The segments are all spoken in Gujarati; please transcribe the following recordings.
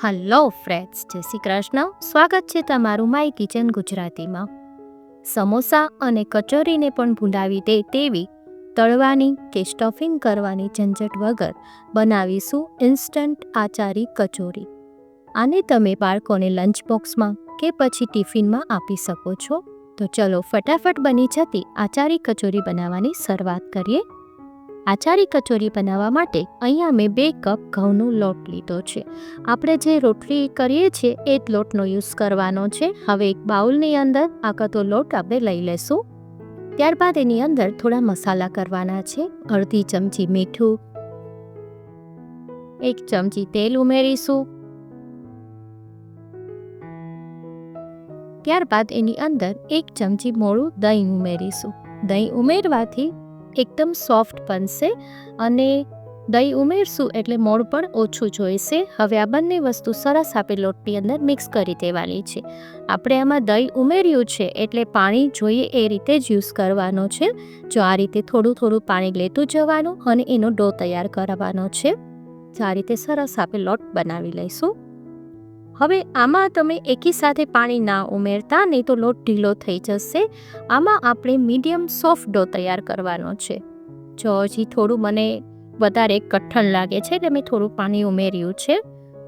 હલો ફ્રેન્ડ્સ, જય શ્રી કૃષ્ણ. સ્વાગત છે તમારું માય કિચન ગુજરાતીમાં. સમોસા અને કચોરીને પણ ભૂલાવી દે તેવી તળવાની કે સ્ટફિંગ કરવાની ઝંઝટ વગર બનાવીશું ઇન્સ્ટન્ટ આચારી કચોરી. આને તમે બાળકોને લંચ બોક્સમાં કે પછી ટિફિનમાં આપી શકો છો. તો ચલો ફટાફટ બની જતી આચારી કચોરી બનાવવાની શરૂઆત કરીએ. આચારી કચોરી બનાવવા માટે અહીંયા મેં 2 કપ ઘઉંનો લોટ લીધો છે. આપણે જે રોટલી કરીએ છીએ એ જ લોટનો યુઝ કરવાનો છે. હવે એક બાઉલની અંદર આખો લોટ આપણે લઈ લેશું. ત્યારબાદ એની અંદર થોડા મસાલા કરવાના છે. અડધી ચમચી મીઠું, 1 ચમચી તેલ ઉમેરીશું. ત્યારબાદ એની અંદર 1 ચમચી મોળું દહીં ઉમેરીશું. દહીં ઉમેરવાથી એકદમ સોફ્ટ બનશે અને દહીં ઉમેરશું એટલે મોળ પણ ઓછું જોઈશે. હવે આ બંને વસ્તુ સરસ આપણે લોટની અંદર મિક્સ કરી દેવાની છે. આપણે આમાં દહીં ઉમેર્યું છે એટલે પાણી જોઈએ એ રીતે જ યુઝ કરવાનો છે. જો આ રીતે થોડું થોડું પાણી લેતું જવાનું અને એનો ડો તૈયાર કરવાનો છે. તો આ રીતે સરસ આપણે લોટ બનાવી લઈશું. હવે આમાં તમે એકી સાથે પાણી ના ઉમેરતા, નહીં તો લોટ ઢીલો થઈ જશે. આમાં આપણે મીડિયમ સોફ્ટ ડો તૈયાર કરવાનો છે. જો હજી થોડું મને વધારે કઠણ લાગે છે એટલે મેં થોડું પાણી ઉમેર્યું છે.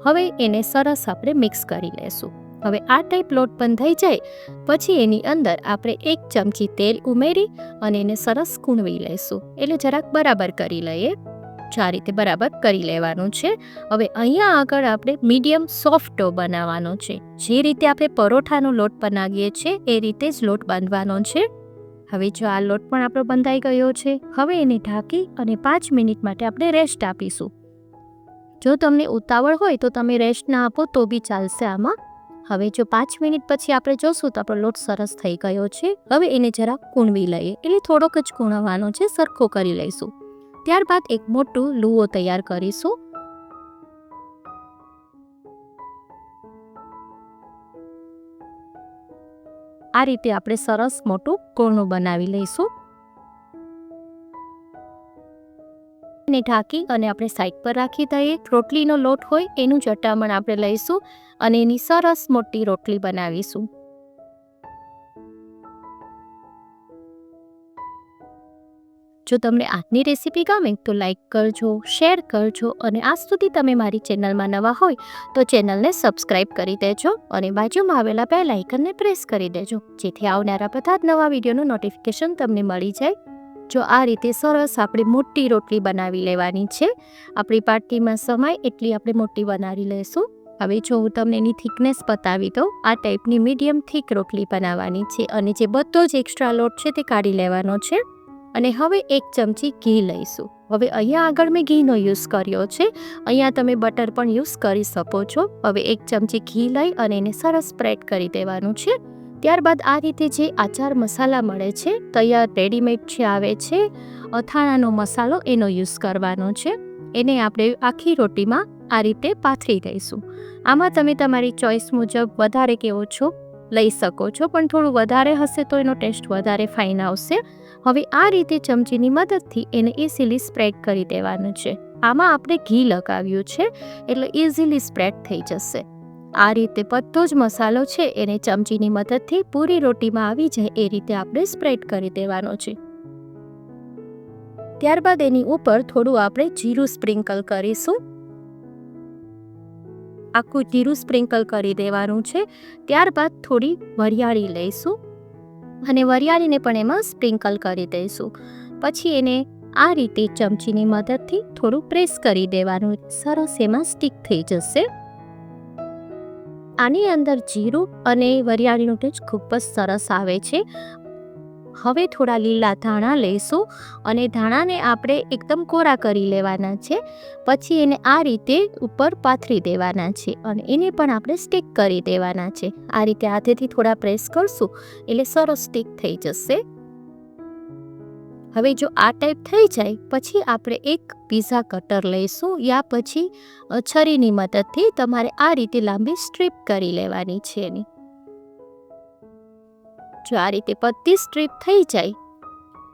હવે એને સરસ આપણે મિક્સ કરી લેશું. હવે આ ટાઈપ લોટ બંધ થઈ જાય પછી એની અંદર આપણે 1 ચમચી તેલ ઉમેરી અને એને સરસ કૂણવી લઈશું. એટલે જરાક બરાબર કરી લઈએ. આ રીતે બરાબર કરી લેવાનું છે. હવે અહીંયા આગળ આપણે મીડિયમ સોફ્ટ ડો બનાવવાનો છે. જે રીતે આપણે પરોઠાનો લોટ બનાવીએ છીએ એ રીતે જ લોટ બાંધવાનો છે. હવે જો આ લોટ પણ આપણો બંધાઈ ગયો છે, હવે એને ઢાંકી અને 5 મિનિટ માટે આપણે રેસ્ટ આપીશું. જો તમને ઉતાવળ હોય તો તમે રેસ્ટ ના આપો તો બી ચાલશે આમાં. હવે જો 5 મિનિટ પછી આપણે જોશું તો આપણો લોટ સરસ થઈ ગયો છે. હવે એને જરાક કૂણવી લઈએ, એટલે થોડોક જ કૂણવાનો છે, સરખો કરી લઈશું. ત્યારબાદ એક મોટું લુઓ તૈયાર કરીશું. આ રીતે આપણે સરસ મોટું કોરણું બનાવી લઈશું. એને ઢાંકી અને આપણે સાઈડ પર રાખી દઈએ. રોટલીનો લોટ હોય એનું ચટામણ આપણે લઈશું અને એની સરસ મોટી રોટલી બનાવીશું. જો તમને આજની રેસીપી ગમે તો લાઈક કરજો, શેર કરજો અને આજ સુધી તમે મારી ચેનલમાં નવા હોય તો ચેનલને સબસ્ક્રાઈબ કરી દેજો અને બાજુમાં આવેલા બેલ આઇકનને પ્રેસ કરી દેજો, જેથી આવનારા બધા જ નવા વિડીયોનું નોટિફિકેશન તમને મળી જાય. જો આ રીતે સરસ આપણે મોટી રોટલી બનાવી લેવાની છે. આપણી પાર્ટીમાં સમાય એટલી આપણે મોટી બનાવી લઈશું. હવે જો હું તમને એની થિકનેસ બતાવી દઉં, આ ટાઈપની મીડિયમ થીક રોટલી બનાવવાની છે અને જે બધો જ એક્સ્ટ્રા લોટ છે તે કાઢી લેવાનો છે. અને હવે 1 ચમચી ઘી લઈશું. હવે અહીંયા આગળ મેં ઘીનો યુઝ કર્યો છે. અહીંયા તમે બટર પણ યુઝ કરી શકો છો. હવે 1 ચમચી ઘી લઈ અને એને સરસ સ્પ્રેડ કરી દેવાનું છે. ત્યારબાદ આ રીતે જે આચાર મસાલા મળે છે, તૈયાર રેડીમેડ જે આવે છે અથાણાનો મસાલો, એનો યુઝ કરવાનો છે. એને આપણે આખી રોટીમાં આ રીતે પાથરી દઈશું. આમાં તમે તમારી ચોઈસ મુજબ વધારે કે ઓછો લઈ શકો છો, પણ થોડું વધારે હશે તો એનો ટેસ્ટ વધારે ફાઇન આવશે. હવે આ રીતે ચમચીની મદદથી એને ઇઝીલી સ્પ્રેડ કરી દેવાનું છે. આમાં આપણે ઘી લગાવ્યું છે એટલે ઇઝીલી સ્પ્રેડ થઈ જશે. આ રીતે બધો જ મસાલો છે એને ચમચીની મદદથી પૂરી રોટીમાં આવી જાય એ રીતે આપણે સ્પ્રેડ કરી દેવાનો છે. ત્યારબાદ એની ઉપર થોડું આપણે જીરું સ્પ્રિંકલ કરીશું. આખું જીરું સ્પ્રિંકલ કરી દેવાનું છે. ત્યારબાદ થોડી વરિયાળી લઈશું અને વરિયાળીને પણ એમાં સ્પ્રિંકલ કરી દઈશું. પછી એને આ રીતે ચમચીની મદદથી થોડું પ્રેસ કરી દેવાનું, સરસ એમાં સ્ટીક થઈ જશે. આની અંદર જીરું અને વરિયાળીનો ટેસ્ટ ખૂબ જ સરસ આવે છે. હવે થોડા લીલા ધાણા લઈશું અને ધાણાને આપણે એકદમ કોરા કરી લેવાના છે. પછી એને આ રીતે ઉપર પાથરી દેવાના છે અને એને પણ આપણે સ્ટીક કરી દેવાના છે. આ રીતે હાથેથી થોડા પ્રેસ કરશું એટલે સરસ સ્ટીક થઈ જશે. હવે જો આ ટાઈપ થઈ જાય પછી આપણે એક પીઝા કટર લઈશું, યા પછી છરીની મદદથી તમારે આ રીતે લાંબી સ્ટ્રીપ કરી લેવાની છે એની. જો આ રીતે બધી સ્ટ્રીપ થઈ જાય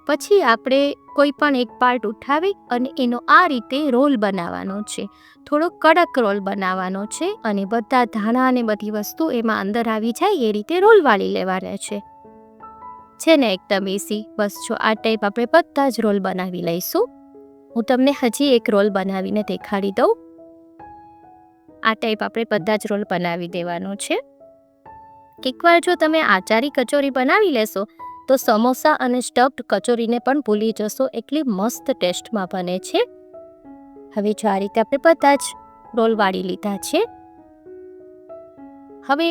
પછી આપણે કોઈ પણ એક પાર્ટ ઉઠાવી અને એનો આ રીતે રોલ બનાવવાનો છે. થોડો કડક રોલ બનાવવાનો છે અને બધા ધાણા અને બધી વસ્તુ એમાં અંદર આવી જાય એ રીતે રોલ વાળી લેવાના છે ને એકદમ ઇઝી. બસ જો આ ટાઈપ આપણે બધા જ રોલ બનાવી લઈશું. હું તમને હજી એક રોલ બનાવીને દેખાડી દઉં. આ ટાઈપ આપણે બધા જ રોલ બનાવી દેવાનો છે. એકવાર જો તમે આચારી કચોરી બનાવી લેશો તો સમોસા અને સ્ટફ્ડ કચોરીને પણ ભૂલી જશો, એટલી મસ્ત ટેસ્ટમાં બને છે. હવે જો આ રીતે આપણે બધા જ રોલ વાળી લીધા છે. હવે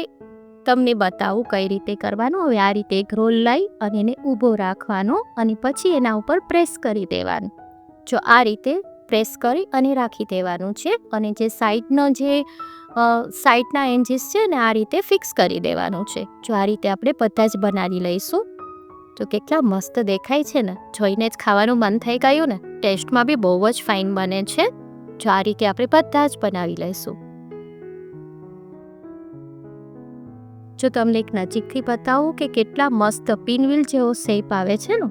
તમને બતાવું કઈ રીતે કરવાનું. હવે આ રીતે એક રોલ લઈ અને એને ઊભો રાખવાનો અને પછી એના ઉપર પ્રેસ કરી દેવાનું. જો આ રીતે પ્રેસ કરી અને રાખી દેવાનું છે અને જે સાઈડના એન્જીસ છે ને આ રીતે ફિક્સ કરી દેવાનું છે. જો આ રીતે આપણે બધા જ બનાવી લઈશું. તો કેટલા મસ્ત દેખાય છે ને, જોઈને જ ખાવાનું મન થઈ ગયું ને. ટેસ્ટમાં બી બહુ જ ફાઇન બને છે. જો આ રીતે આપણે બધા જ બનાવી લઈશું. જો તમને એક નજીકથી બતાવું કે કેટલા મસ્ત પિનવ્હીલ જેવો શેપ આવે છે ને,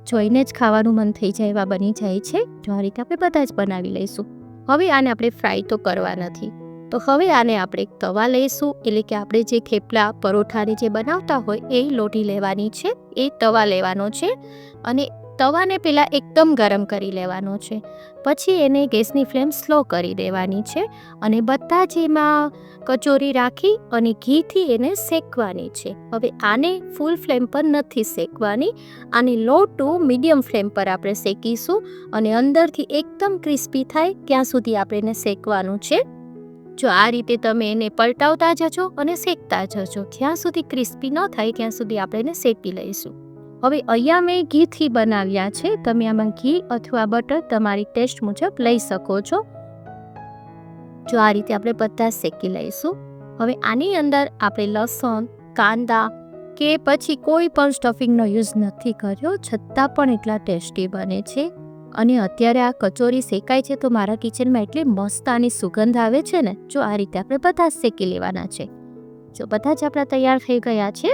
જોઈને જ ખાવાનું મન થઈ જાય એવા બની જાય છે. જો આ રીતે આપણે બધા જ બનાવી લઈશું. હવે આને આપણે ફ્રાય તો કરવા નથી, તો હવે આને આપણે એક તવા લઈશું. એટલે કે આપણે જે થેપલા પરોઠાને જે બનાવતા હોય એ લોટી લેવાની છે, એ તવા લેવાનો છે અને તવાને પહેલાં એકદમ ગરમ કરી લેવાનો છે. પછી એને ગેસની ફ્લેમ સ્લો કરી દેવાની છે અને બધા જ એમાં કચોરી રાખી અને ઘીથી એને શેકવાની છે. હવે આને ફૂલ ફ્લેમ પર નથી શેકવાની, આને લો ટુ મીડિયમ ફ્લેમ પર આપણે શેકીશું અને અંદરથી એકદમ ક્રિસ્પી થાય ત્યાં સુધી આપણે એને શેકવાનું છે. જો આ રીતે તમે એને પલટાવતા જજો અને શેકતા જજો, જ્યાં સુધી ક્રિસ્પી ન થાય ત્યાં સુધી આપણે એને શેકી લઈશું. હવે અહીંયા મેં ઘીથી બનાવ્યા છે. તમે આમાં ઘી અથવા બટર તમારી ટેસ્ટ મુજબ લઈ શકો છો. જો આ રીતે આપણે બધા શેકી લઈશું. હવે આની અંદર આપણે લસણ, કાંદા કે પછી કોઈ પણ સ્ટફિંગનો યુઝ નથી કર્યો, છતાં પણ એટલા ટેસ્ટી બને છે. અને અત્યારે આ કચોરી શેકાય છે તો મારા કિચનમાં એટલી મસ્ત આની સુગંધ આવે છે ને. જો આ રીતે આપણે બધા શેકી લેવાના છે. જો બધા જ આપણા તૈયાર થઈ ગયા છે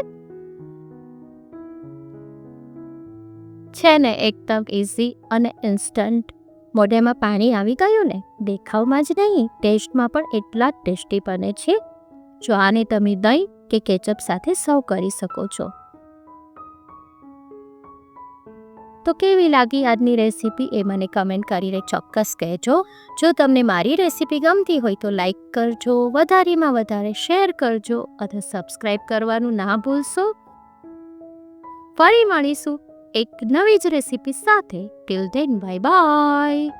ને એકદમ ઇઝી અને ઇન્સ્ટન્ટ. મોઢામાં પાણી આવી ગયું ને, દેખાવમાં જ નહીં ટેસ્ટમાં પણ એટલા જ ટેસ્ટી બને છે. જો આને તમે દહીં કે કેચઅપ સાથે સર્વ કરી શકો છો. તો કેવી લાગી આજની રેસીપી એ મને કમેન્ટ કરીને ચોક્કસ કહેજો. જો તમને મારી રેસીપી ગમતી હોય તો લાઈક કરજો, વધારેમાં વધારે શેર કરજો અને સબસ્ક્રાઈબ કરવાનું ના ભૂલશો. ફરી મળીશું એક નવી જ રેસીપી સાથે. Till then bye bye.